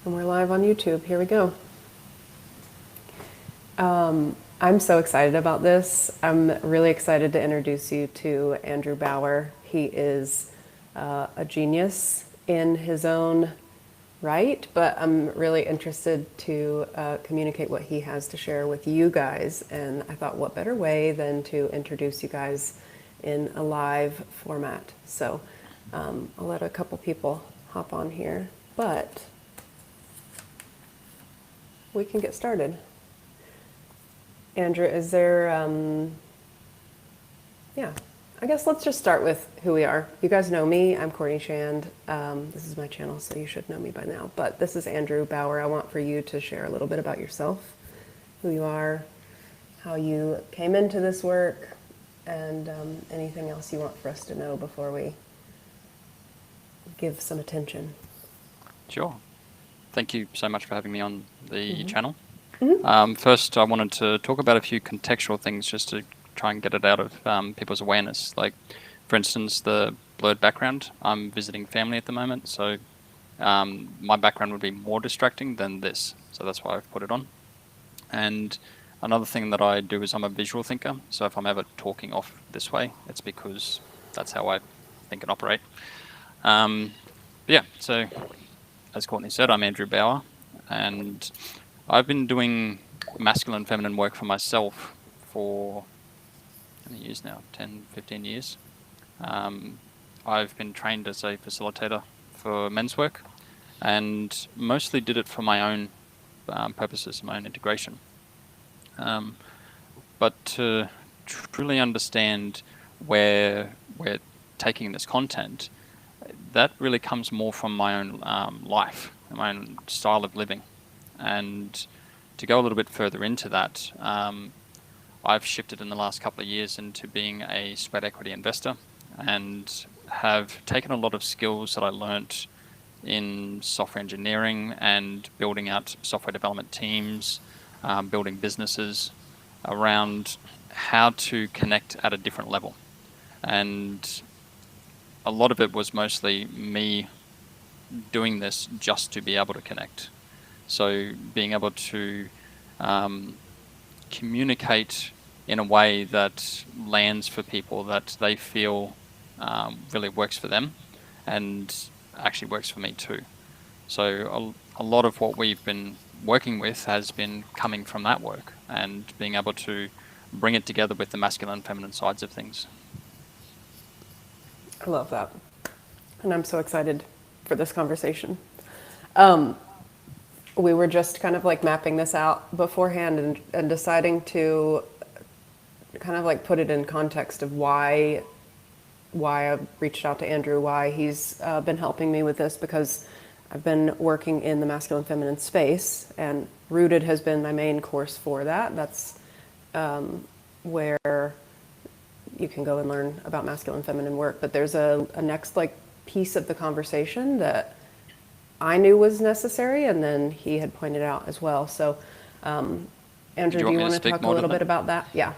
And we're live on YouTube. Here we go. I'm so excited about this. I'm really excited to introduce you to Andrew Bauer. He is a genius in his own right, but I'm really interested to communicate what he has to share with you guys. And I thought, what better way than to introduce you guys in a live format? So I'll let a couple people hop on here, but we can get started. Andrew, is there, I guess let's just start with who we are. You guys know me, I'm Courtney Shand. This is my channel, so you should know me by now. But this is Andrew Bauer. I want for you to share a little bit about yourself, who you are, how you came into this work, and anything else you want for us to know before we give some attention. Sure. Thank you so much for having me on the channel. Mm-hmm. First, I wanted to talk about a few contextual things just to try and get it out of people's awareness. Like, for instance, the blurred background. I'm visiting family at the moment, so my background would be more distracting than this. So that's why I've put it on. And another thing that I do is I'm a visual thinker. So if I'm ever talking off this way, it's because that's how I think and operate. Yeah, so as Courtney said, I'm Andrew Bauer, and I've been doing masculine, feminine work for myself for how many years now? 10, 15 years. I've been trained as a facilitator for men's work, and mostly did it for my own purposes, my own integration. But to truly understand where we're taking this content, that really comes more from my own life, my own style of living. And to go a little bit further into that, I've shifted in the last couple of years into being a sweat equity investor and have taken a lot of skills that I learnt in software engineering and building out software development teams, building businesses around how to connect at a different level. And a lot of it was mostly me doing this just to be able to connect. So being able to communicate in a way that lands for people, that they feel really works for them and actually works for me too. So a lot of what we've been working with has been coming from that work and being able to bring it together with the masculine and feminine sides of things. I love that. And I'm so excited for this conversation. We were just kind of like mapping this out beforehand and deciding to kind of like put it in context of why I reached out to Andrew, why he's been helping me with this, because I've been working in the masculine feminine space, and Rooted has been my main course for that. That's where you can go and learn about masculine feminine work. But there's a next like piece of the conversation that I knew was necessary, and then he had pointed out as well. So, Andrew, do you want to talk a little bit about that? Yeah.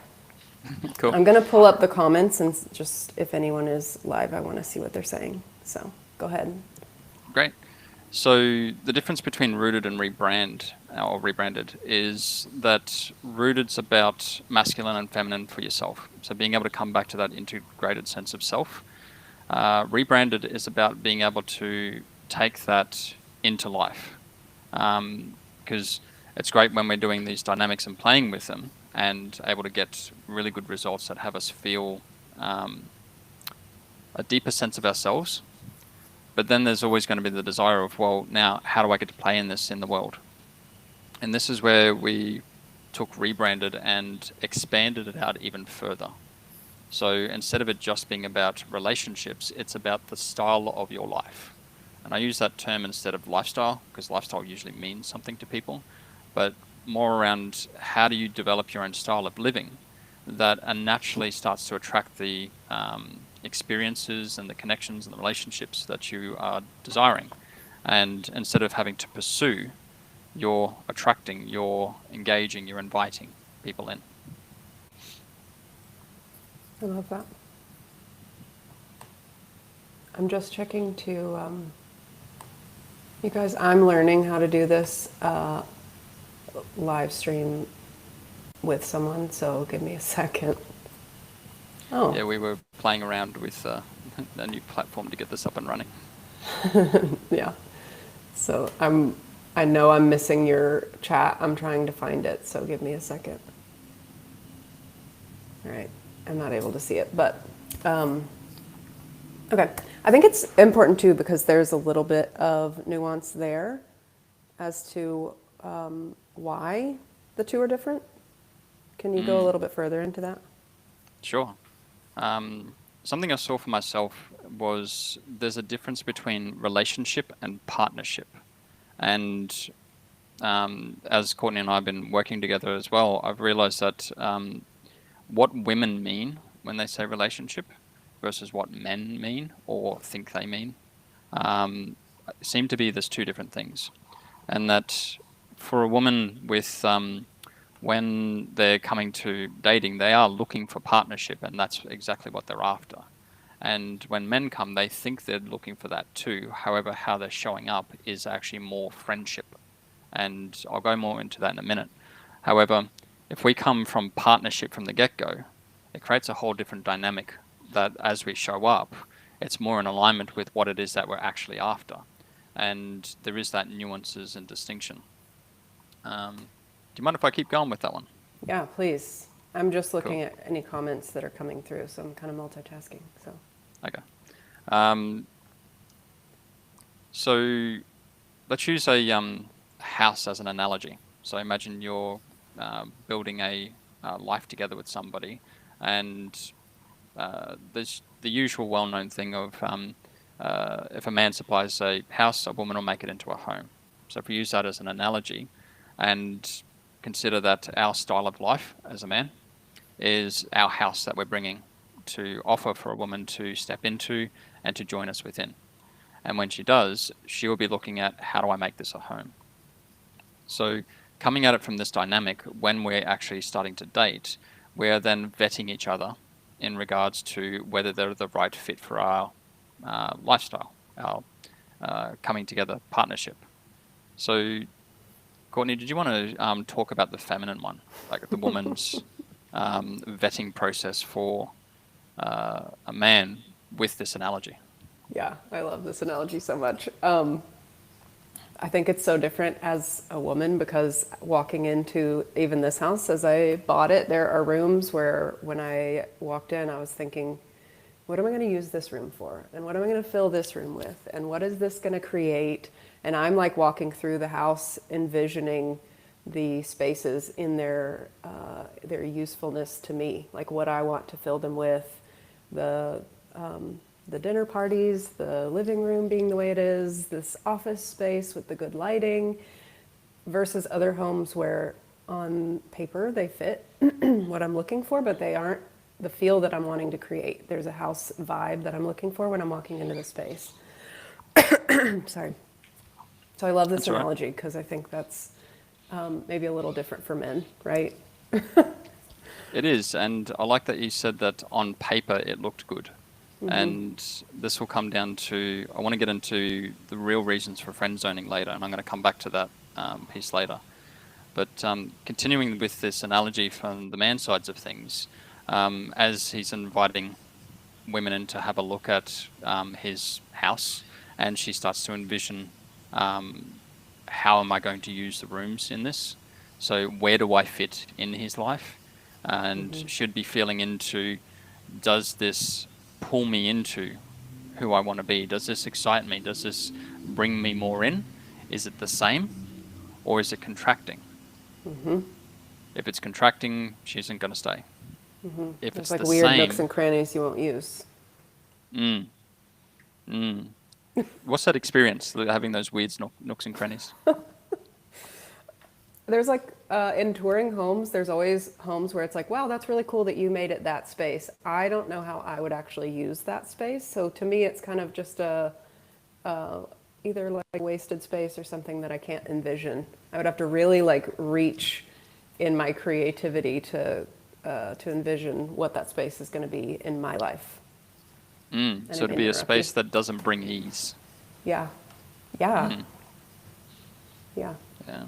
Cool. I'm going to pull up the comments, and just if anyone is live, I want to see what they're saying. So, go ahead. Great. So the difference between Rooted and Rebrand, or Rebranded, is that Rooted's about masculine and feminine for yourself. So being able to come back to that integrated sense of self. Rebranded is about being able to take that into life, because it's great when we're doing these dynamics and playing with them and able to get really good results that have us feel a deeper sense of ourselves. But then there's always going to be the desire of, well, now how do I get to play in this in the world? And this is where we took Rebranded and expanded it out even further. So instead of it just being about relationships, it's about the style of your life. And I use that term instead of lifestyle, because lifestyle usually means something to people, but more around how do you develop your own style of living that naturally starts to attract the experiences and the connections and the relationships that you are desiring. And instead of having to pursue, you're attracting, you're engaging, you're inviting people in. I love that. I'm just checking to You guys, I'm learning how to do this live stream with someone, so give me a second. Oh, Yeah, we were playing around with a new platform to get this up and running. yeah. So I know I'm missing your chat. I'm trying to find it, so give me a second. All right, I'm not able to see it, but okay. I think it's important too because there's a little bit of nuance there as to why the two are different. Can you go a little bit further into that? Sure. Something I saw for myself was there's a difference between relationship and partnership. And as Courtney and I have been working together as well, I've realized that what women mean when they say relationship versus what men mean or think they mean seem to be there's two different things. And that for a woman with when they're coming to dating, they are looking for partnership, and that's exactly what they're after. And when men come, they think they're looking for that too. However, how they're showing up is actually more friendship. And I'll go more into that in a minute. However, if we come from partnership from the get-go, it creates a whole different dynamic that as we show up, it's more in alignment with what it is that we're actually after. And there is that nuances and distinction. Do you mind if I keep going with that one? Yeah, please. I'm just Cool. looking at any comments that are coming through, so I'm kind of multitasking. So, Okay. Um, so let's use a house as an analogy. So imagine you're building a life together with somebody, and there's the usual well-known thing of if a man supplies a house, a woman will make it into a home. So if we use that as an analogy, and consider that our style of life as a man is our house that we're bringing to offer for a woman to step into and to join us within. And when she does, she will be looking at how do I make this a home? So coming at it from this dynamic, when we're actually starting to date, we're then vetting each other in regards to whether they're the right fit for our lifestyle, our coming together partnership. So, Courtney, did you want to talk about the feminine one, like the woman's vetting process for a man with this analogy? yeah, I love this analogy so much. I think it's so different as a woman because walking into even this house as I bought it, there are rooms where when I walked in, I was thinking, what am I going to use this room for? And what am I going to fill this room with? And what is this going to create? And I'm like walking through the house, envisioning the spaces in their usefulness to me, like what I want to fill them with, the the dinner parties, the living room being the way it is, this office space with the good lighting, versus other homes where on paper they fit what I'm looking for, but they aren't the feel that I'm wanting to create. There's a house vibe that I'm looking for when I'm walking into the space. Sorry. So I love this That's all right. analogy because I think that's maybe a little different for men, right? It is, and I like that you said that on paper it looked good. And this will come down to, I want to get into the real reasons for friend zoning later, and I'm going to come back to that piece later. But continuing with this analogy from the man sides of things, as he's inviting women in to have a look at his house, and she starts to envision how am I going to use the rooms in this? So where do I fit in his life? And should be feeling into, does this pull me into who I want to be? Does this excite me? Does this bring me more in? Is it the same or is it contracting? If it's contracting, she isn't going to stay. If There's it's like the weird nooks same, and crannies you won't use. mm, mm. What's that experience, having those weird nooks and crannies? There's like in touring homes, there's always homes where it's like, wow, that's really cool that you made it that space. I don't know how I would actually use that space. So to me, it's kind of just a either like wasted space or something that I can't envision. I would have to really like reach in my creativity to envision what that space is going to be in my life. I So didn't to be a interrupt you. space that doesn't bring ease. Yeah, yeah. Yeah. Yeah.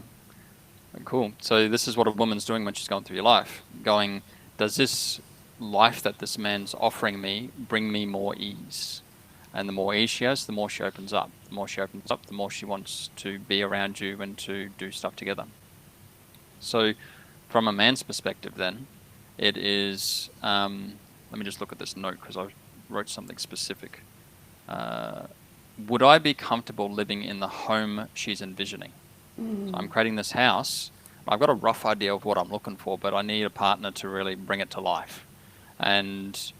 Cool. So this is what a woman's doing when she's going through your life, going, does this life that this man's offering me bring me more ease? And the more ease she has, the more she opens up. The more she opens up, the more she wants to be around you and to do stuff together. So from a man's perspective then, it is, let me just look at this note because I wrote something specific. Would I be comfortable living in the home she's envisioning? So I'm creating this house. I've got a rough idea of what I'm looking for, but I need a partner to really bring it to life. And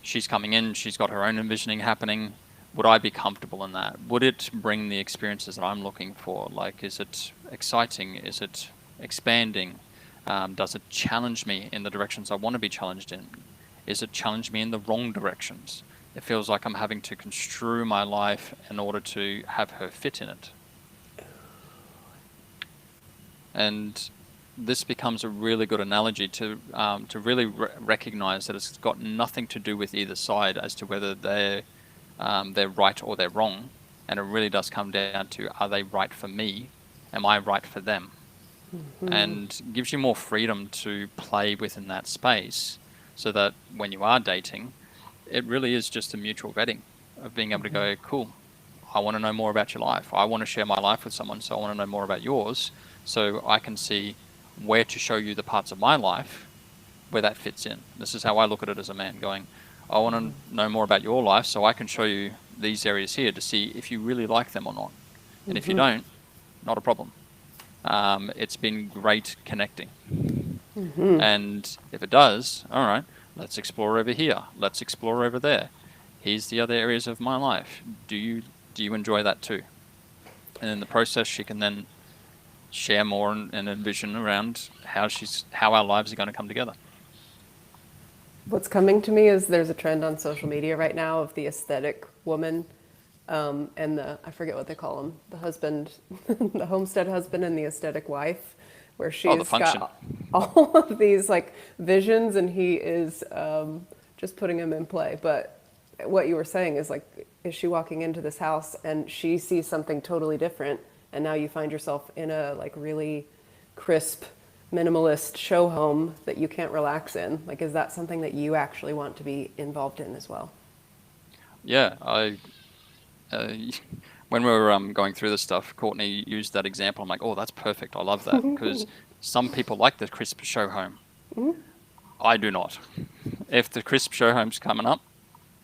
she's coming in, she's got her own envisioning happening. Would I be comfortable in that? Would it bring the experiences that I'm looking for? Like, is it exciting? Is it expanding? Does it challenge me in the directions I want to be challenged in? Is it challenge me in the wrong directions? It feels like I'm having to construe my life in order to have her fit in it. And this becomes a really good analogy to really recognize that it's got nothing to do with either side as to whether they're right or they're wrong, and it really does come down to, are they right for me? Am I right for them? And gives you more freedom to play within that space, so that when you are dating, it really is just a mutual vetting of being able to go, cool, I want to know more about your life. I want to share my life with someone, so I want to know more about yours, so I can see where to show you the parts of my life where that fits in. This is how I look at it as a man, going, I want to know more about your life so I can show you these areas here to see if you really like them or not. And if you don't, not a problem. It's been great connecting. And if it does, all right, let's explore over here. Let's explore over there. Here's the other areas of my life. Do you enjoy that too? And in the process, she can then share more and envision around how our lives are going to come together. What's coming to me is there's a trend on social media right now of the aesthetic woman, and I forget what they call them, the husband, the homestead husband and the aesthetic wife, where Oh, the she's function. got all of these like visions and he is just putting them in play. But what you were saying is like, is she walking into this house and she sees something totally different, and now you find yourself in a like really crisp minimalist show home that you can't relax in? Like, is that something that you actually want to be involved in as well? Yeah, when we were going through this stuff, Courtney used that example. I'm like, oh, that's perfect. I love that, because some people like the crisp show home. I do not. If the crisp show home's coming up,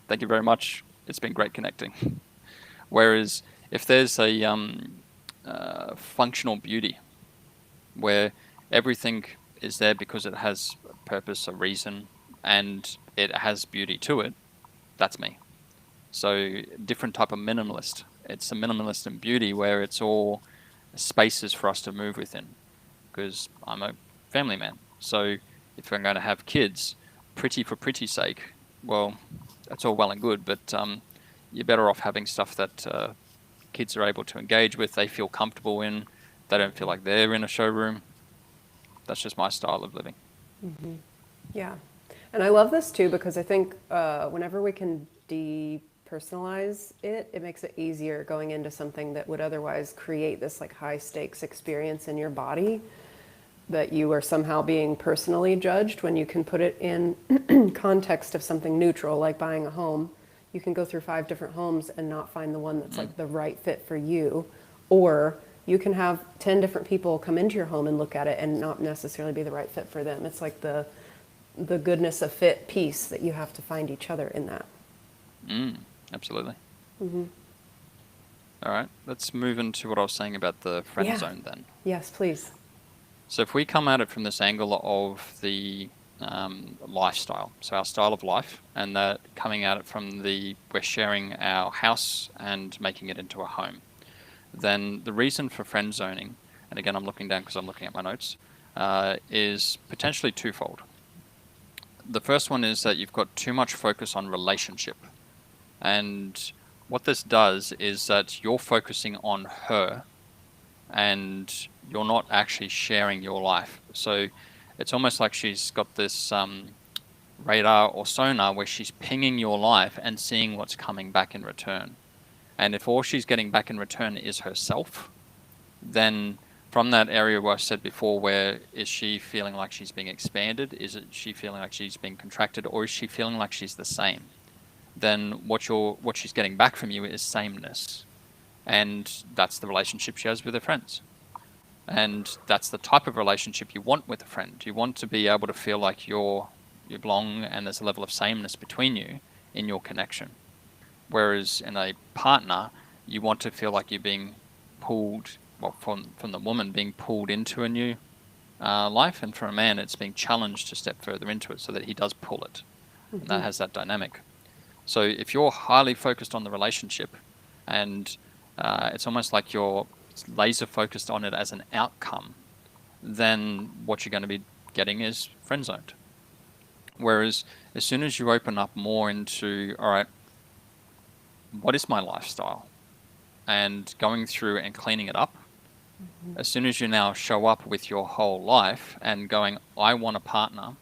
thank you very much. It's been great connecting. Whereas if there's a functional beauty where everything is there because it has a purpose, a reason, and it has beauty to it, that's me. So different type of minimalist. It's a minimalist in beauty where it's all spaces for us to move within, because I'm a family man. So if I'm going to have kids, pretty for pretty's sake, well, that's all well and good, but you're better off having stuff that kids are able to engage with, they feel comfortable in, they don't feel like they're in a showroom. That's just my style of living. Yeah. And I love this too because I think whenever we can depersonalize it, it makes it easier going into something that would otherwise create this like high stakes experience in your body, that you are somehow being personally judged. When you can put it in context of something neutral, like buying a home, you can go through 5 different homes and not find the one that's like the right fit for you. Or you can have 10 different people come into your home and look at it and not necessarily be the right fit for them. It's like the goodness of fit piece that you have to find each other in that. Absolutely. All right, let's move into what I was saying about the friend Yeah. zone then. Yes, please. So if we come at it from this angle of the lifestyle, so our style of life, and that coming at it from we're sharing our house and making it into a home, then the reason for friend zoning, and again I'm looking down because I'm looking at my notes, is potentially twofold. The first one is that you've got too much focus on relationship. And what this does is that you're focusing on her and you're not actually sharing your life. So it's almost like she's got this radar or sonar where she's pinging your life and seeing what's coming back in return. And if all she's getting back in return is herself, then from that area where I said before, where is she feeling like she's being expanded? Is it she feeling like she's being contracted, or is she feeling like she's the same? Then what she's getting back from you is sameness, and that's the relationship she has with her friends, and that's the type of relationship you want with a friend. You want to be able to feel like you belong, and there's a level of sameness between you in your connection. Whereas in a partner, you want to feel like you're being pulled, well, from the woman being pulled into a new life, and for a man, it's being challenged to step further into it so that he does pull it. And that has that dynamic. So if you're highly focused on the relationship, and it's almost like you're laser focused on it as an outcome, then what you're going to be getting is friend zoned. Whereas as soon as you open up more into, all right, what is my lifestyle? And going through and cleaning it up, as soon as you now show up with your whole life and going, I want a partner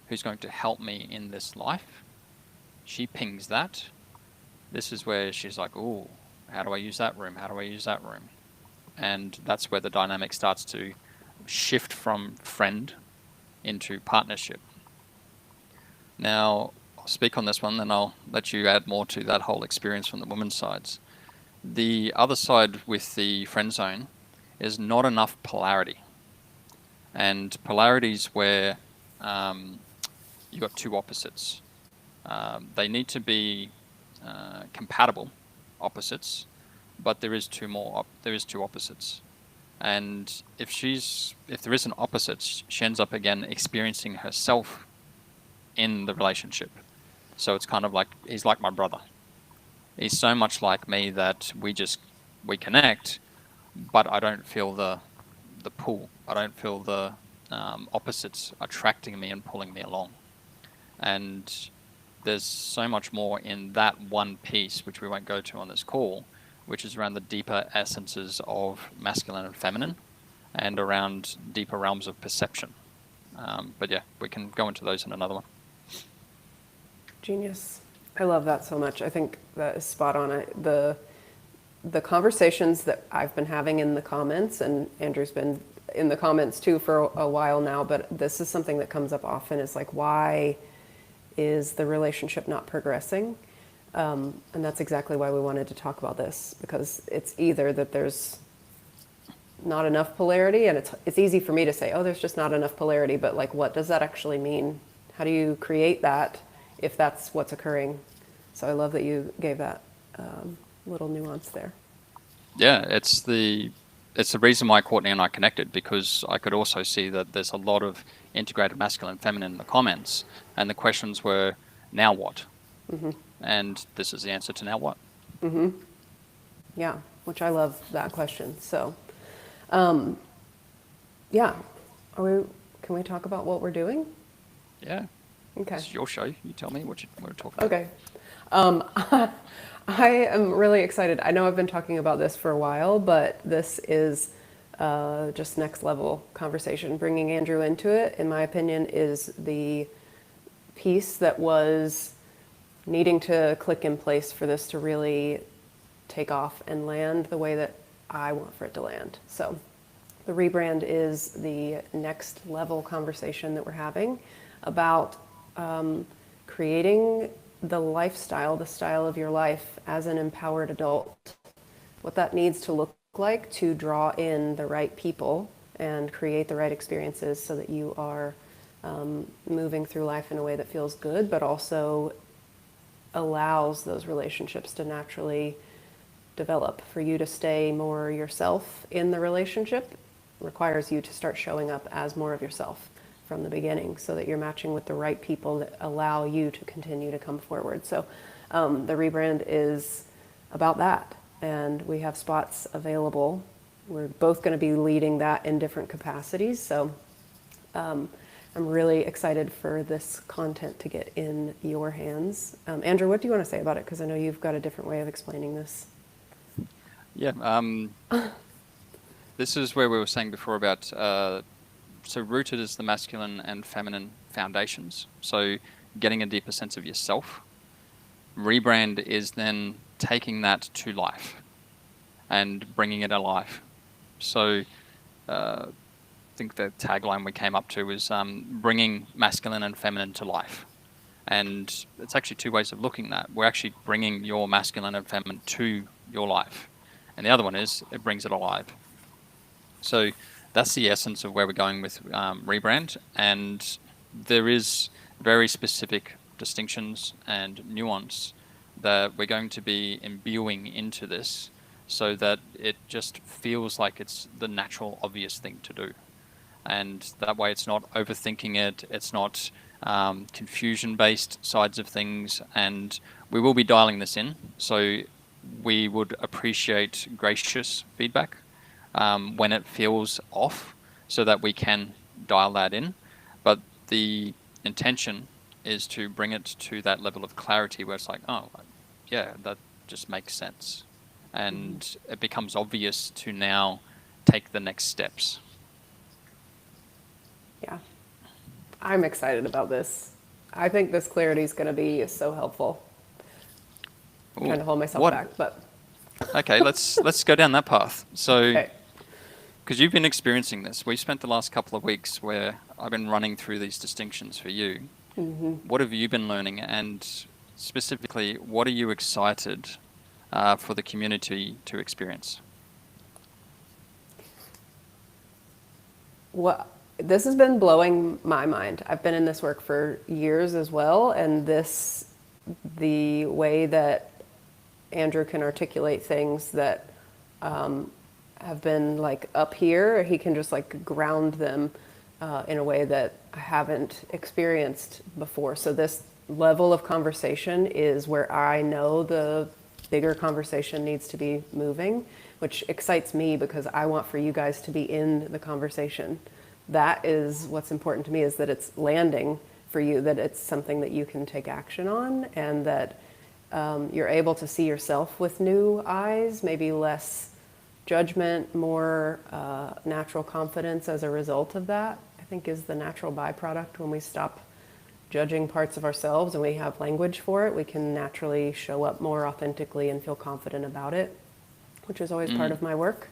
who's going to help me in this life, she pings that. This is where she's like, ooh, how do I use that room? How do I use that room? And that's where the dynamic starts to shift from friend into partnership. Now, I'll speak on this one, then I'll let you add more to that whole experience from the women's sides. The other side with the friend zone is not enough polarity. And polarity is where you've got two opposites. They need to be compatible opposites, but there is two opposites. And if there is an opposite, she ends up again experiencing herself in the relationship. So it's kind of like, he's like my brother. He's so much like me that we connect, but I don't feel the pull. I don't feel the opposites attracting me and pulling me along. And there's so much more in that one piece, which we won't go to on this call, which is around the deeper essences of masculine and feminine, and around deeper realms of perception. But yeah, we can go into those in another one. Genius. I love that so much. I think that is spot on. The conversations that I've been having in the comments, and Andrew's been in the comments too for a while now, but this is something that comes up often, is like, why is the relationship not progressing? And that's exactly why we wanted to talk about this, because it's either that there's not enough polarity, and it's easy for me to say, oh, there's just not enough polarity, but like, what does that actually mean? How do you create that if that's what's occurring? So I love that you gave that little nuance there. Yeah, it's the reason why Courtney and I connected, because I could also see that there's a lot of integrated masculine and feminine in the comments, and the questions were, now what? Mm-hmm. And this is the answer to now what? Mm-hmm. Yeah, which I love that question. So, yeah, can we talk about what we're doing? Yeah. Okay. It's your show. You tell me what we're talking about. Okay. I am really excited. I know I've been talking about this for a while, but this is just next level conversation. Bringing Andrew into it, in my opinion, is the piece that was needing to click in place for this to really take off and land the way that I want for it to land. So the rebrand is the next level conversation that we're having about creating the lifestyle, the style of your life as an empowered adult, what that needs to look like to draw in the right people and create the right experiences so that you are moving through life in a way that feels good, but also allows those relationships to naturally develop. For you to stay more yourself in the relationship requires you to start showing up as more of yourself from the beginning, so that you're matching with the right people that allow you to continue to come forward. So the rebrand is about that, and we have spots available. We're both going to be leading that in different capacities. So I'm really excited for this content to get in your hands. Andrew, what do you want to say about it? Because I know you've got a different way of explaining this. Yeah. This is where we were saying before about so rooted is the masculine and feminine foundations. So getting a deeper sense of yourself. Rebrand is then taking that to life and bringing it alive. So I think the tagline we came up to was bringing masculine and feminine to life. And it's actually two ways of looking at that. We're actually bringing your masculine and feminine to your life. And the other one is it brings it alive. So that's the essence of where we're going with rebrand. And there is very specific distinctions and nuance that we're going to be imbuing into this so that it just feels like it's the natural, obvious thing to do. And that way it's not overthinking it, it's not confusion-based sides of things, and we will be dialing this in. So we would appreciate gracious feedback when it feels off so that we can dial that in. But the intention is to bring it to that level of clarity where it's like, oh, yeah, that just makes sense. And it becomes obvious to now take the next steps. Yeah. I'm excited about this. I think this clarity is going to be so helpful. I'm trying to hold myself back, but okay, let's go down that path. So, okay. because you've been experiencing this, we spent the last couple of weeks where I've been running through these distinctions for you. What have you been learning, and specifically, what are you excited for the community to experience? This has been blowing my mind. I've been in this work for years as well, and the way that Andrew can articulate things that have been like up here, he can just like ground them in a way that I haven't experienced before. So this level of conversation is where I know the bigger conversation needs to be moving, which excites me because I want for you guys to be in the conversation. That is what's important to me, is that it's landing for you, that it's something that you can take action on, and that you're able to see yourself with new eyes, maybe less judgment, more natural confidence as a result of that, I think is the natural byproduct. When we stop judging parts of ourselves and we have language for it, we can naturally show up more authentically and feel confident about it, which is always part of my work.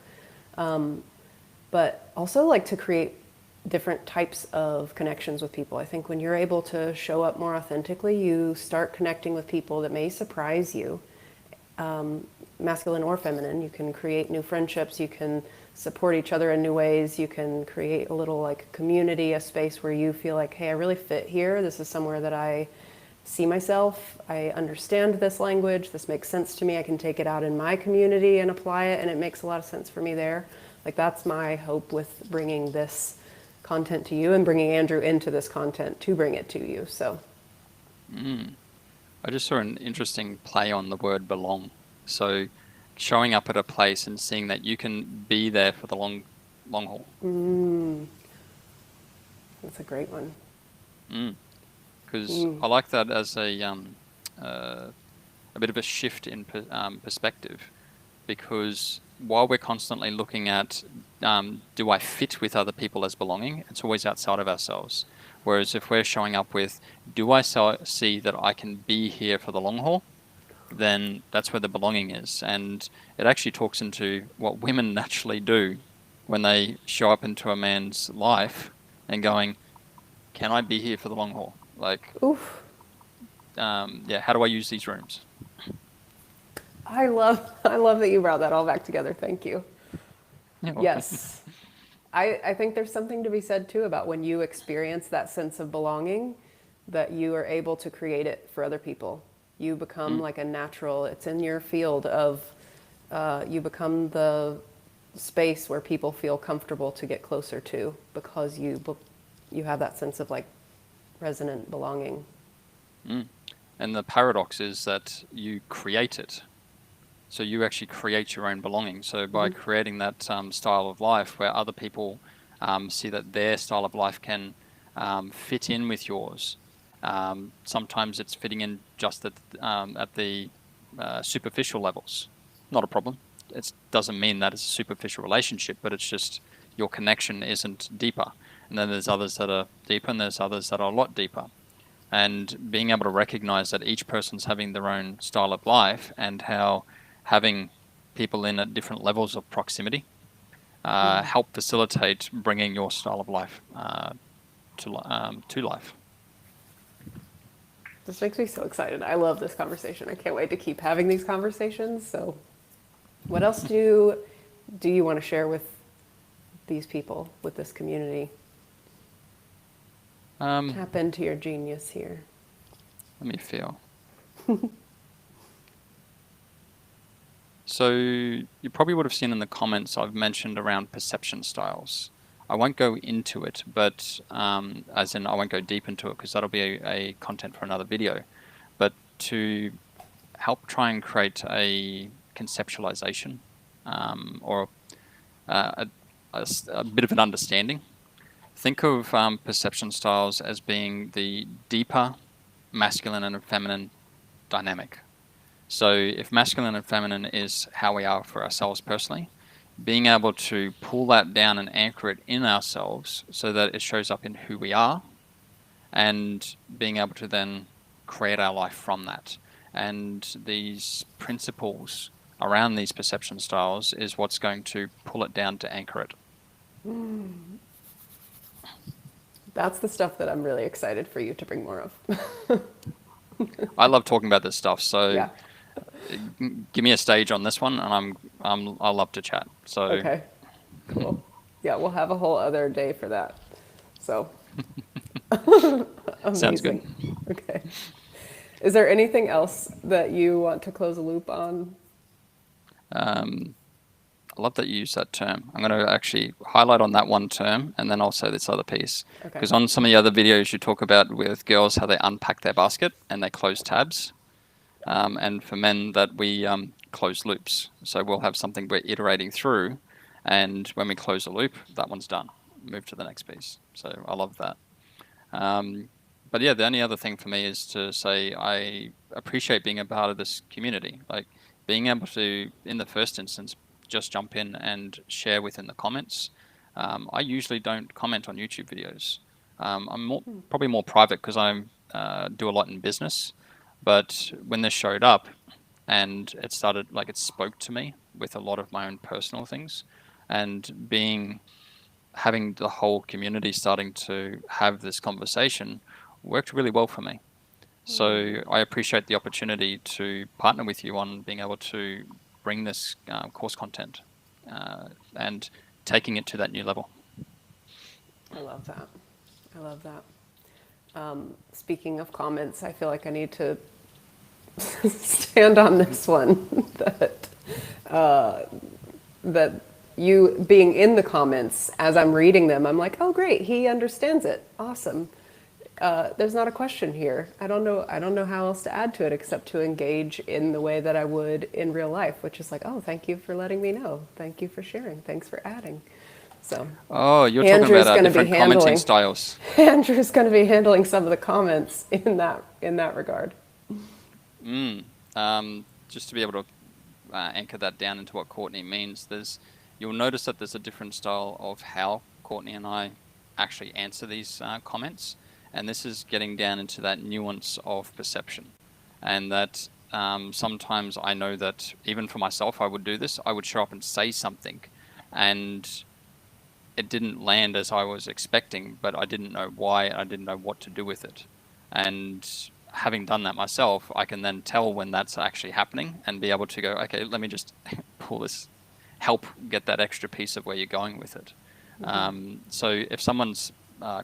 But also like to create different types of connections with people. I think when you're able to show up more authentically, you start connecting with people that may surprise you, masculine or feminine. You can create new friendships, you can support each other in new ways, you can create a little like community, a space where you feel like, hey, I really fit here. This is somewhere that I see myself. I understand this language. This makes sense to me. I can take it out in my community and apply it, and it makes a lot of sense for me there. Like that's my hope with bringing this content to you and bringing Andrew into this content to bring it to you. So I just saw an interesting play on the word belong. So showing up at a place and seeing that you can be there for the long haul. That's a great one. Because I like that as a bit of a shift in perspective, because while we're constantly looking at do I fit with other people as belonging, it's always outside of ourselves. Whereas if we're showing up with, do I see that I can be here for the long haul, then that's where the belonging is. And it actually talks into what women naturally do when they show up into a man's life and going, can I be here for the long haul? Like, Oof. how do I use these rooms? I love that you brought that all back together. Thank you. Yes. I think there's something to be said too about when you experience that sense of belonging, that you are able to create it for other people. You become like a natural, it's in your field of, you become the space where people feel comfortable to get closer to, because you have that sense of like resonant belonging. And the paradox is that you create it. So you actually create your own belonging. So by creating that style of life where other people see that their style of life can fit in with yours, sometimes it's fitting in just at the superficial levels. Not a problem. It doesn't mean that it's a superficial relationship, but it's just your connection isn't deeper. And then there's others that are deeper, and there's others that are a lot deeper. And being able to recognize that each person's having their own style of life, and how having people in at different levels of proximity help facilitate bringing your style of life to life. This makes me so excited. I love this conversation. I can't wait to keep having these conversations. So, what else do you want to share with these people, with this community? Tap into your genius here. Let me feel. So you probably would have seen in the comments I've mentioned around perception styles. I won't go into it, but as in I won't go deep into it because that'll be a content for another video. But to help try and create a conceptualization or a bit of an understanding, think of perception styles as being the deeper masculine and feminine dynamic. So if masculine and feminine is how we are for ourselves personally, being able to pull that down and anchor it in ourselves so that it shows up in who we are, and being able to then create our life from that. And these principles around these perception styles is what's going to pull it down to anchor it. That's the stuff that I'm really excited for you to bring more of. I love talking about this stuff, so Yeah. give me a stage on this one, and I'll love to chat. So Okay, cool. Yeah, we'll have a whole other day for that. So, sounds good. amazing. Okay. Is there anything else that you want to close a loop on? I love that you use that term. I'm going to actually highlight on that one term, and then I'll say this other piece. Okay. Because on some of the other videos you talk about with girls how they unpack their basket and they close tabs. And for men that we close loops. So we'll have something we're iterating through, and when we close a loop, that one's done. Move to the next piece. So I love that. But yeah, the only other thing for me is to say I appreciate being a part of this community. Like being able to, in the first instance, just jump in and share within the comments. I usually don't comment on YouTube videos. I'm probably more private because I do a lot in business. But when this showed up and it started, like it spoke to me with a lot of my own personal things, and having the whole community starting to have this conversation worked really well for me. So I appreciate the opportunity to partner with you on being able to bring this course content and taking it to that new level. I love that. I love that. Speaking of comments, I feel like I need to stand on this one that you being in the comments as I'm reading them, I'm like, oh great, he understands it. Awesome. There's not a question here. I don't know how else to add to it except to engage in the way that I would in real life, which is like, oh, thank you for letting me know. Thank you for sharing. Thanks for adding. So, oh, you're Andrew's talking about different commenting styles. Andrew's going to be handling some of the comments in that regard. Just to be able to anchor that down into what Courtney means, you'll notice that there's a different style of how Courtney and I actually answer these comments, and this is getting down into that nuance of perception, and that sometimes I know that even for myself I would do this. I would show up and say something, and it didn't land as I was expecting, but I didn't know why, I didn't know what to do with it. And having done that myself, I can then tell when that's actually happening and be able to go, okay, let me just pull this, help get that extra piece of where you're going with it. So if someone's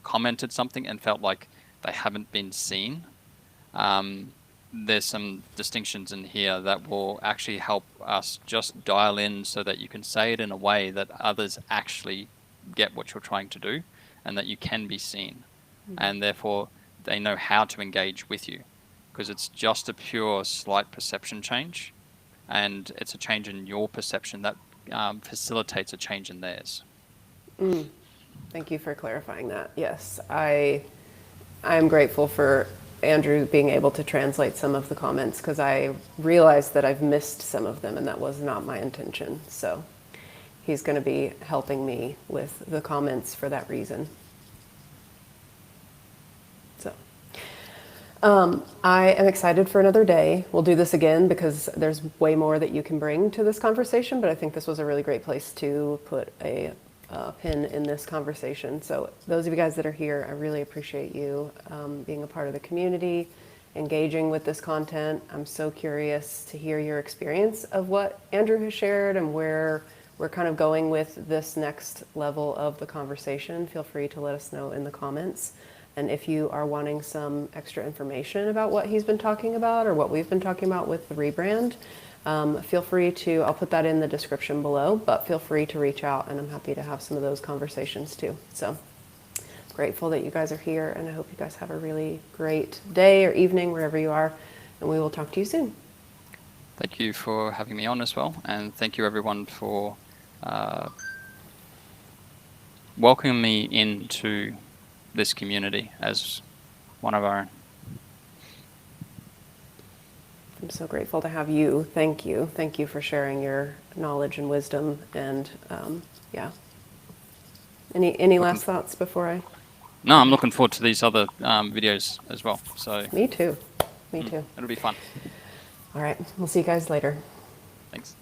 commented something and felt like they haven't been seen, there's some distinctions in here that will actually help us just dial in so that you can say it in a way that others actually get what you're trying to do and that you can be seen. And therefore they know how to engage with you, because it's just a pure slight perception change, and it's a change in your perception that facilitates a change in theirs. Thank you for clarifying that. Yes, I am grateful for Andrew being able to translate some of the comments, because I realized that I've missed some of them and that was not my intention. So he's going to be helping me with the comments for that reason. So, I am excited for another day. We'll do this again because there's way more that you can bring to this conversation, but I think this was a really great place to put a pin in this conversation. So those of you guys that are here, I really appreciate you being a part of the community, engaging with this content. I'm so curious to hear your experience of what Andrew has shared and where we're kind of going with this next level of the conversation. Feel free to let us know in the comments. And if you are wanting some extra information about what he's been talking about or what we've been talking about with the rebrand, feel free to, I'll put that in the description below, but feel free to reach out and I'm happy to have some of those conversations too. So grateful that you guys are here and I hope you guys have a really great day or evening wherever you are, and we will talk to you soon. Thank you for having me on as well, and thank you everyone for welcoming me into this community as one of our own. I'm so grateful to have you. Thank you. Thank you for sharing your knowledge and wisdom. And yeah. Any last thoughts before I? No, I'm looking forward to these other videos as well. So Me too. Me too. It'll be fun. All right. We'll see you guys later. Thanks.